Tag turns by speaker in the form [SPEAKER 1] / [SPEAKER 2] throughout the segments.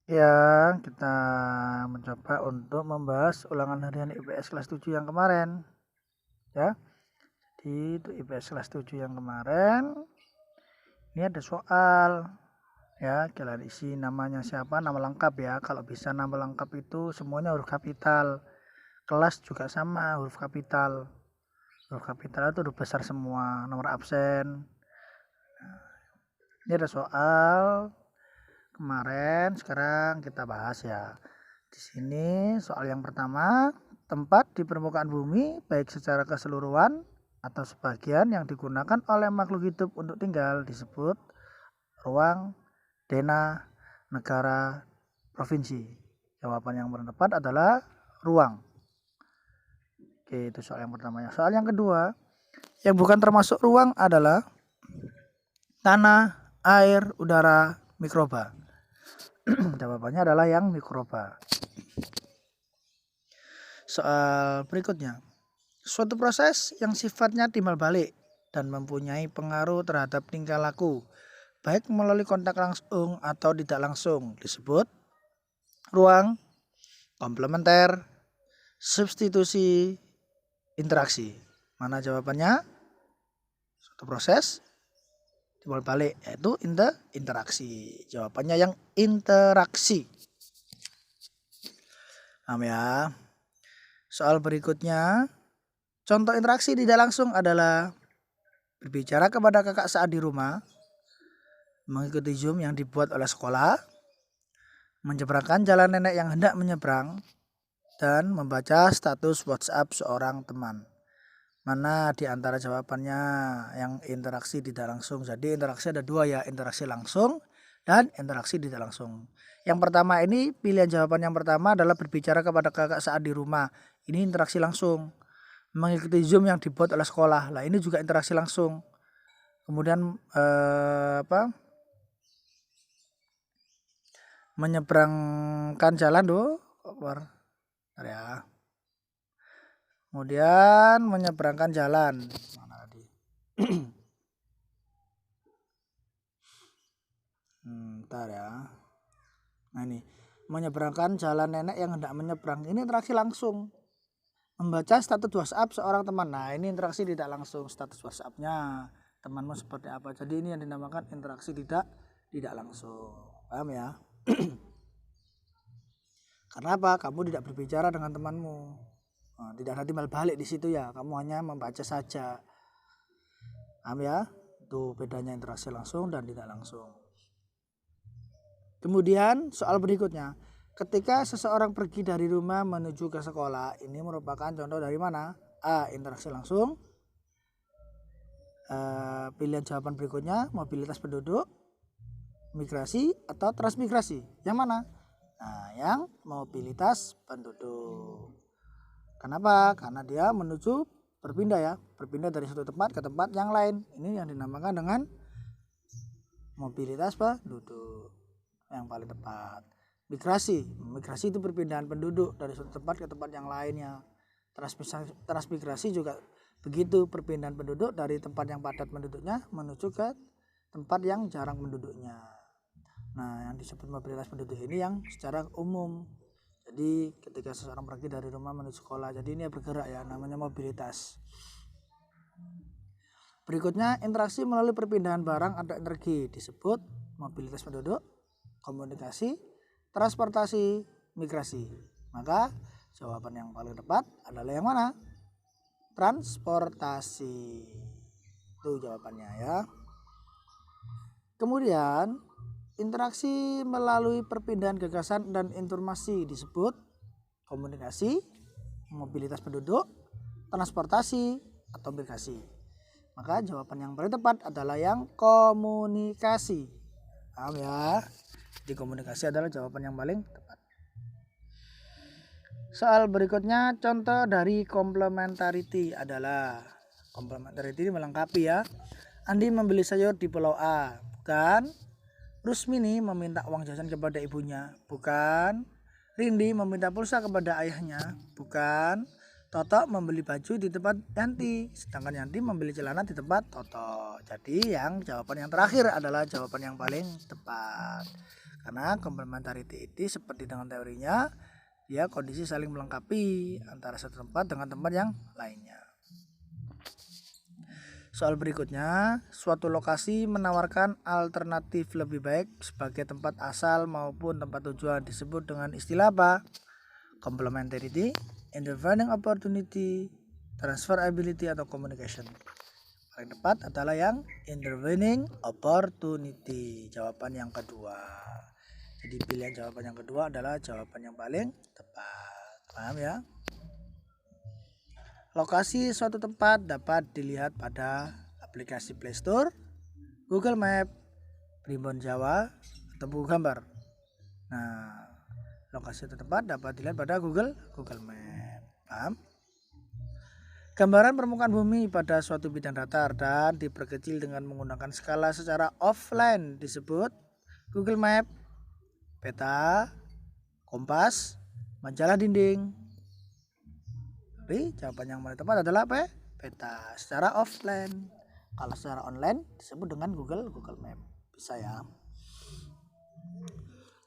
[SPEAKER 1] Ya, kita mencoba untuk membahas ulangan harian IPS kelas 7 yang kemarin. Ya, jadi itu IPS kelas 7 yang kemarin. Ini ada soal. Ya, kalian isi namanya siapa, nama lengkap ya. Kalau bisa nama lengkap itu semuanya huruf kapital. Kelas juga sama, huruf kapital. Huruf kapital itu huruf besar semua. Nomor absen. Ini ada soal kemarin, sekarang kita bahas ya. Di sini soal yang pertama, tempat di permukaan bumi baik secara keseluruhan atau sebagian yang digunakan oleh makhluk hidup untuk tinggal disebut ruang, denah, negara, provinsi. Jawaban yang tepat adalah ruang. Oke, itu soal yang pertama. Soal yang kedua, yang bukan termasuk ruang adalah tanah, air, udara, mikroba. Jawabannya adalah yang mikroba. Soal berikutnya, suatu proses yang sifatnya timbal balik dan mempunyai pengaruh terhadap tingkah laku, baik melalui kontak langsung atau tidak langsung, disebut ruang, komplementer, substitusi, interaksi. Mana jawabannya? Suatu proses timbal balik yaitu interaksi. Jawabannya yang interaksi. Paham ya? Soal berikutnya, contoh interaksi tidak langsung adalah berbicara kepada kakak saat di rumah, mengikuti Zoom yang dibuat oleh sekolah, menyeberangkan jalan nenek yang hendak menyeberang, dan membaca status WhatsApp seorang teman. Mana di antara jawabannya yang interaksi tidak langsung? Jadi interaksi ada dua ya, interaksi langsung dan interaksi tidak langsung. Yang pertama ini, pilihan jawaban yang pertama adalah berbicara kepada kakak saat di rumah. Ini interaksi langsung. Mengikuti Zoom yang dibuat oleh sekolah. Lah ini juga interaksi langsung. Kemudian menyeberangkan jalan ya. Kemudian menyeberangkan jalan. Mana tadi? Bentar ya. Nah ini, menyeberangkan jalan nenek yang hendak menyeberang. Ini interaksi langsung. Membaca status WhatsApp seorang teman. Nah ini interaksi tidak langsung, status WhatsAppnya temanmu seperti apa. Jadi ini yang dinamakan interaksi tidak langsung. Paham ya? Karena apa? Kamu tidak berbicara dengan temanmu. Nah, tidak ada timbal balik di situ ya. Kamu hanya membaca saja. Paham ya? Itu bedanya interaksi langsung dan tidak langsung. Kemudian soal berikutnya, ketika seseorang pergi dari rumah menuju ke sekolah, ini merupakan contoh dari mana? A. Interaksi langsung. Pilihan jawaban berikutnya, mobilitas penduduk, migrasi atau transmigrasi. Yang mana? Nah, yang mobilitas penduduk. Kenapa? Karena dia menuju berpindah ya, berpindah dari satu tempat ke tempat yang lain. Ini yang dinamakan dengan mobilitas penduduk. Yang paling tepat. Migrasi itu perpindahan penduduk dari suatu tempat ke tempat yang lainnya. Transmigrasi juga begitu, perpindahan penduduk dari tempat yang padat penduduknya menuju ke tempat yang jarang penduduknya. Nah, yang disebut mobilitas penduduk ini yang secara umum. Jadi ketika seseorang pergi dari rumah menuju sekolah, jadi ini bergerak ya, namanya mobilitas. Berikutnya, interaksi melalui perpindahan barang atau energi disebut mobilitas penduduk, komunikasi, transportasi, migrasi. Maka jawaban yang paling tepat adalah yang mana? Transportasi. Itu jawabannya ya. Kemudian interaksi melalui perpindahan gagasan dan informasi disebut komunikasi, mobilitas penduduk, transportasi, atau migrasi. Maka jawaban yang paling tepat adalah yang komunikasi. Paham ya? Jadi komunikasi adalah jawaban yang paling tepat. Soal berikutnya, contoh dari complementarity adalah complementarity ini melengkapi ya. Andi membeli sayur di Pulau A, bukan. Rusmini meminta uang jajan kepada ibunya, bukan. Rindi meminta pulsa kepada ayahnya, bukan. Toto membeli baju di tempat Yanti, sedangkan Yanti membeli celana di tempat Toto. Jadi yang jawaban yang terakhir adalah jawaban yang paling tepat. Karena complementarity itu seperti dengan teorinya, dia kondisi saling melengkapi antara satu tempat dengan tempat yang lainnya. Soal berikutnya, suatu lokasi menawarkan alternatif lebih baik sebagai tempat asal maupun tempat tujuan disebut dengan istilah apa? Complementarity, intervening opportunity, transferability atau communication. Paling tepat adalah yang intervening opportunity, jawaban yang kedua. Jadi pilihan jawaban yang kedua adalah jawaban yang paling tepat. Paham ya? Lokasi suatu tempat dapat dilihat pada aplikasi Play Store, Google Map, Primbon Jawa, atau buku gambar. Nah, lokasi suatu tempat dapat dilihat pada Google Map. Paham? Gambaran permukaan bumi pada suatu bidang datar dan diperkecil dengan menggunakan skala secara offline disebut Google Map, peta, kompas, majalah dinding. Tapi jawaban yang paling tepat adalah apa? Peta secara offline. Kalau secara online disebut dengan Google Map. Bisa ya.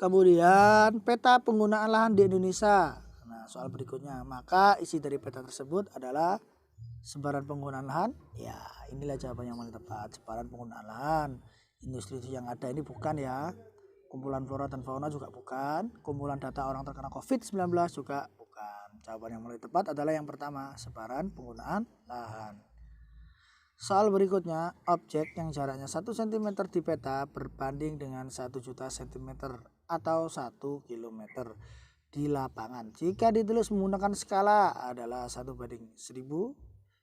[SPEAKER 1] Kemudian peta penggunaan lahan di Indonesia. Nah, soal berikutnya, maka isi dari peta tersebut adalah sebaran penggunaan lahan. Ya, inilah jawaban yang paling tepat. Sebaran penggunaan lahan. Industri yang ada ini bukan ya. Kumpulan flora dan fauna juga bukan. Kumpulan data orang terkena COVID-19 juga bukan. Jawaban yang paling tepat adalah yang pertama, sebaran penggunaan lahan. Soal berikutnya, objek yang jaraknya 1 cm di peta berbanding dengan 1 juta cm atau 1 km di lapangan. Jika ditulis menggunakan skala adalah 1:1000,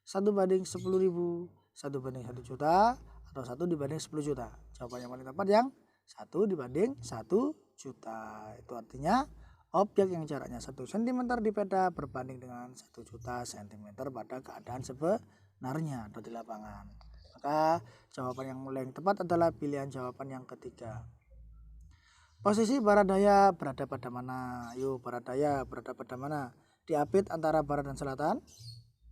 [SPEAKER 1] 1:10.000, 1:1 juta, atau 1:10 juta. Jawaban yang paling tepat yang 1:1 juta. Itu artinya objek yang jaraknya 1 cm di peta berbanding dengan 1 juta cm pada keadaan sebenarnya atau di lapangan. Maka jawaban yang paling tepat adalah pilihan jawaban yang ketiga. Posisi barat daya berada pada mana? Yuk, barat daya berada pada mana? Diapit antara barat dan selatan,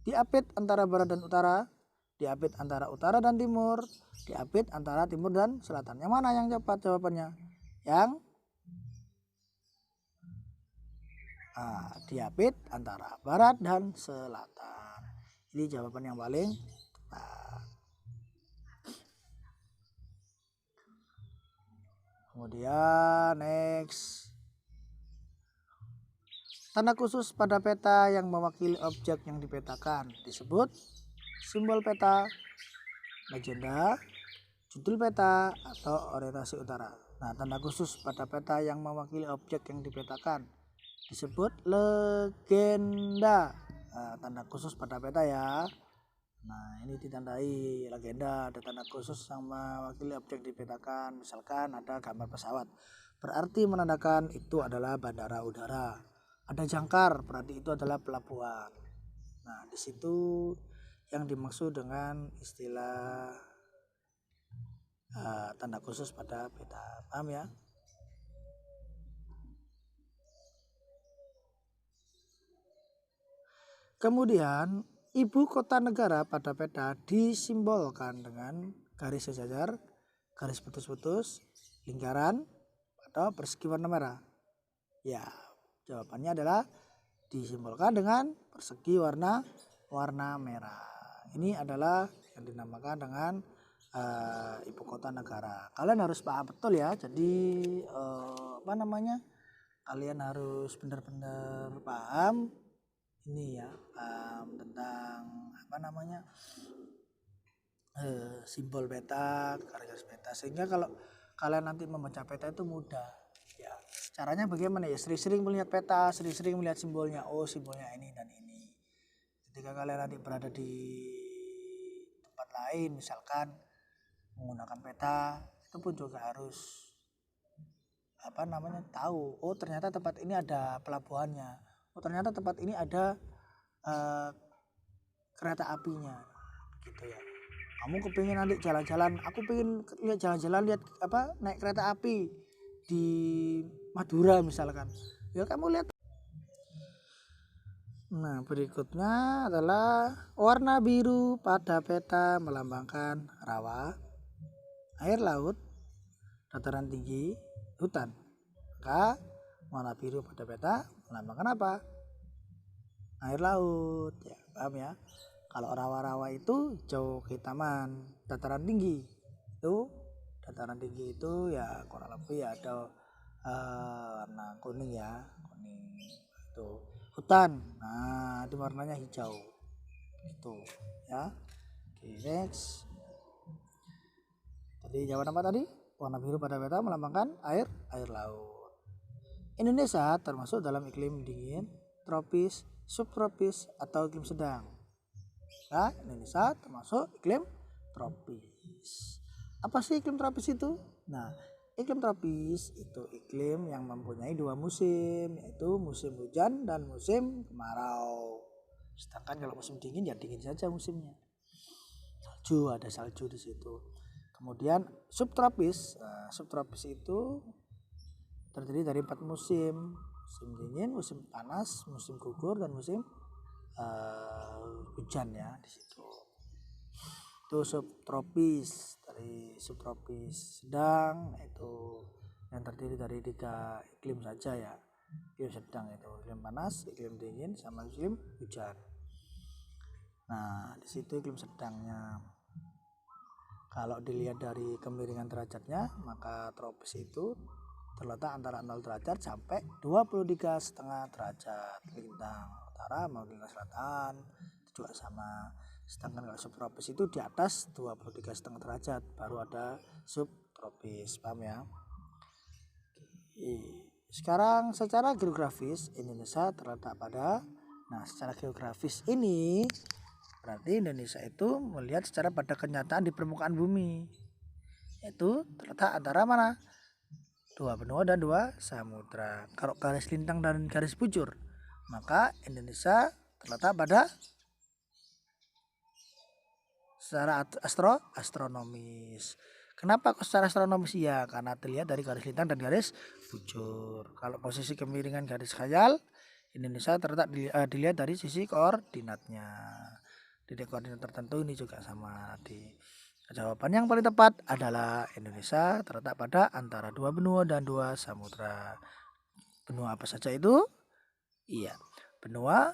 [SPEAKER 1] diapit antara barat dan utara, diapit antara utara dan timur, diapit antara timur dan selatan. Yang mana yang cepat jawabannya? Yang diapit antara barat dan selatan. Ini jawaban yang paling tepat. Kemudian next, tanda khusus pada peta yang mewakili objek yang dipetakan disebut simbol peta, legenda, judul peta, atau orientasi utara. Nah, tanda khusus pada peta yang mewakili objek yang dipetakan disebut legenda. Nah, tanda khusus pada peta ya. Nah, ini ditandai legenda, ada tanda khusus yang mewakili objek dipetakan. Misalkan ada gambar pesawat, berarti menandakan itu adalah bandara udara. Ada jangkar, berarti itu adalah pelabuhan. Nah, di situ yang dimaksud dengan istilah tanda khusus pada peta. Paham ya? Kemudian ibu kota negara pada peta disimbolkan dengan garis sejajar, garis putus-putus, lingkaran, atau persegi warna merah. Ya, jawabannya adalah disimbolkan dengan persegi warna merah. Ini adalah yang dinamakan dengan ibu kota negara. Kalian harus paham betul ya. Jadi kalian harus benar-benar paham ini ya, tentang simbol peta, garis peta, sehingga kalau kalian nanti membaca peta itu mudah ya. Caranya bagaimana ya? Sering-sering melihat peta, sering-sering melihat simbolnya. Oh, simbolnya ini dan ini. Ketika kalian nanti berada di tempat lain, misalkan menggunakan peta, itu pun juga harus tahu. Oh, ternyata tempat ini ada pelabuhannya. Oh, ternyata tempat ini ada kereta apinya, gitu ya. Kamu kepingin nanti jalan-jalan, aku pengen lihat jalan-jalan, lihat naik kereta api di Madura misalkan. Ya kamu lihat. Nah, berikutnya adalah warna biru pada peta melambangkan rawa, air laut, dataran tinggi, hutan. Maka warna biru pada peta melambangkan apa? Air laut, ya, paham ya? Kalau rawa-rawa itu hijau kehitaman, dataran tinggi itu ya kurang lebih ada warna kuning ya, kuning itu hutan. Nah, itu warnanya hijau. Itu ya. Oke, next. Tadi jawaban apa tadi? Warna biru pada peta melambangkan air laut. Indonesia termasuk dalam iklim dingin, tropis, subtropis atau iklim sedang. Nah, Indonesia termasuk iklim tropis. Apa sih iklim tropis itu? Nah, iklim tropis itu iklim yang mempunyai 2 musim, yaitu musim hujan dan musim kemarau. Sedangkan kalau musim dingin ya dingin saja musimnya. Ada salju di situ. Kemudian subtropis. Nah, subtropis itu terdiri dari 4 musim. Musim dingin, musim panas, musim gugur dan musim hujan ya di situ. Itu subtropis. Dari subtropis sedang itu yang terdiri dari 3 iklim saja ya. Iklim sedang itu iklim panas, iklim dingin sama iklim hujan. Nah, di situ iklim sedangnya. Kalau dilihat dari kemiringan derajatnya, maka tropis itu terletak antara 0 derajat sampai 23,5 derajat. Lintang utara maupun lintang selatan itu juga sama. Sedangkan kalau subtropis itu di atas 23,5 derajat baru ada subtropis. Paham ya? Sekarang secara geografis Indonesia terletak pada, secara geografis ini berarti Indonesia itu melihat secara pada kenyataan di permukaan bumi. Itu terletak antara mana? 2 benua dan 2 samudra. Kalau garis lintang dan garis bujur, maka Indonesia terletak pada secara astronomis. Kenapa kok secara astronomis? Ya, karena terlihat dari garis lintang dan garis bujur. Kalau posisi kemiringan garis khayal, Indonesia terletak dilihat dari sisi koordinatnya. Titik koordinat tertentu ini juga sama di. Jawaban yang paling tepat adalah Indonesia terletak pada antara 2 benua dan 2 samudra. Benua apa saja itu? Iya, benua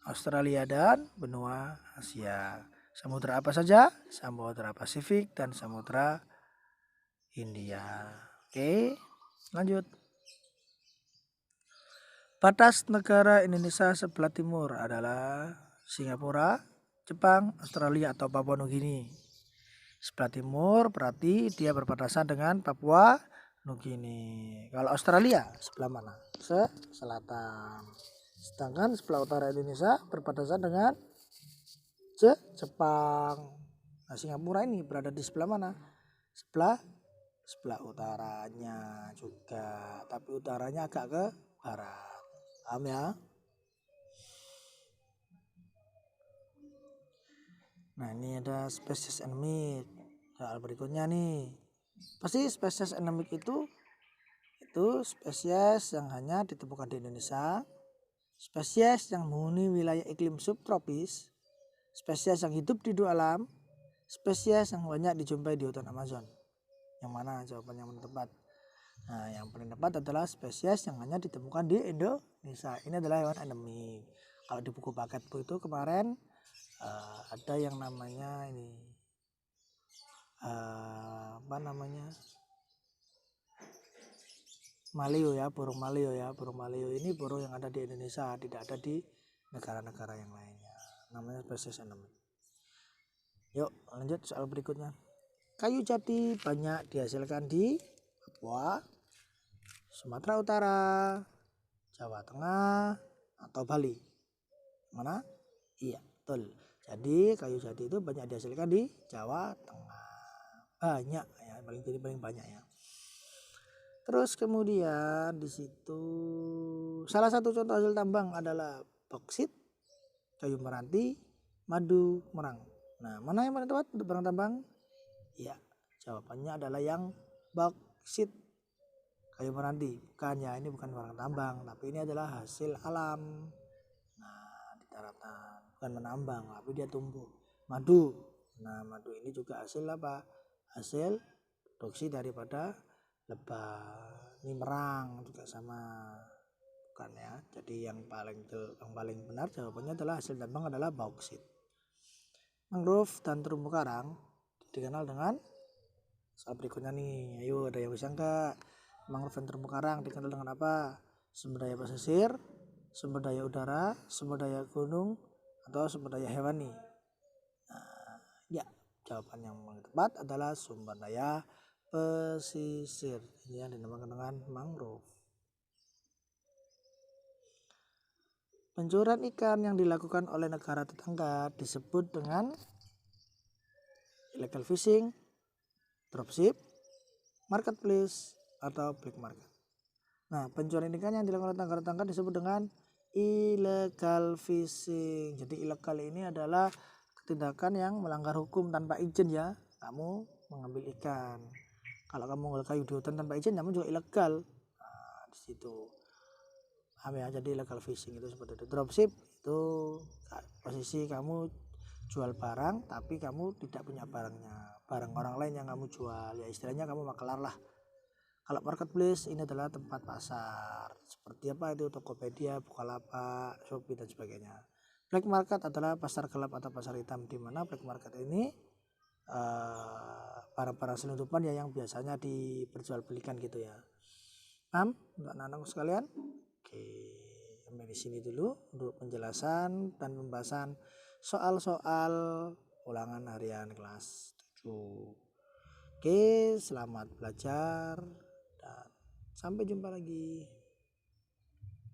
[SPEAKER 1] Australia dan benua Asia. Samudra apa saja? Samudra Pasifik dan Samudra Hindia. Oke, lanjut. Batas negara Indonesia sebelah timur adalah Singapura, Jepang, Australia atau Papua Nugini. Sebelah timur berarti dia berbatasan dengan Papua Nugini. Kalau Australia sebelah mana? Selatan. Sedangkan sebelah utara Indonesia berbatasan dengan Jepang. Nah, Singapura ini berada di sebelah mana? Sebelah utaranya juga, tapi utaranya agak ke barat. Paham ya? Nah, ini ada spesies endemik. Soal berikutnya nih. Pasti spesies endemik itu spesies yang hanya ditemukan di Indonesia, spesies yang menghuni wilayah iklim subtropis, spesies yang hidup di dua alam, spesies yang banyak dijumpai di hutan Amazon. Yang mana jawaban yang tepat? Nah, yang paling tepat adalah spesies yang hanya ditemukan di Indonesia. Ini adalah hewan endemik. Kalau di buku paketku itu kemarin ada yang namanya ini maleo ya, burung maleo ya. Burung maleo ini burung yang ada di Indonesia, tidak ada di negara-negara yang lainnya. Namanya spesies endemik. Yuk lanjut soal berikutnya. Kayu jati banyak dihasilkan di Papua, Sumatera Utara, Jawa Tengah atau Bali. Mana? Iya, betul. Jadi kayu jati itu banyak dihasilkan di Jawa Tengah. Banyak ya, paling banyak ya. Terus kemudian di situ salah satu contoh hasil tambang adalah boksit, kayu meranti, madu, merang. Nah, mana yang paling tepat untuk barang tambang? Ya, jawabannya adalah yang boksit, kayu meranti. Bukan ya, ini bukan barang tambang, tapi ini adalah hasil alam. Nah, di daratan, bukan menambang, tapi dia tumbuh. Madu. Nah, madu ini juga hasil apa? Hasil produksi daripada lebah. Ini merang juga sama, bukan ya. Jadi yang paling benar jawabannya adalah hasil tambang adalah bauksit. Mangrove dan terumbu karang dikenal dengan soal berikutnya nih. Ayo, ada yang bisa enggak? Mangrove dan terumbu karang dikenal dengan apa? Sumber daya pesisir, sumber daya udara, sumber daya gunung, atau sumber daya hewani. Nah, ya, jawaban yang tepat adalah sumber daya pesisir. Ini yang dinamakan dengan mangrove. Pencurian ikan yang dilakukan oleh negara tetangga disebut dengan illegal fishing, dropship, marketplace, atau black market. Nah, pencurian ikan yang dilakukan oleh negara tetangga disebut dengan illegal fishing. Jadi ilegal ini adalah tindakan yang melanggar hukum tanpa izin ya. Kamu mengambil ikan. Kalau kamu mengambil kayu di hutan tanpa izin, kamu juga ilegal. Nah, di situ. Paham ya? Jadi illegal fishing itu seperti itu. Dropship itu posisi kamu jual barang tapi kamu tidak punya barangnya, barang orang lain yang kamu jual, ya istilahnya kamu makelar lah. Kalau marketplace ini adalah tempat pasar seperti apa itu, Tokopedia, Bukalapak, Shopee dan sebagainya. Black market adalah pasar gelap atau pasar hitam, di mana black market ini barang-barang selundupan ya yang biasanya diperjualbelikan gitu ya. Paham untuk anak-anakku sekalian? Oke, sampai di sini dulu untuk penjelasan dan pembahasan soal-soal ulangan harian kelas 7. Oke, selamat belajar dan sampai jumpa lagi.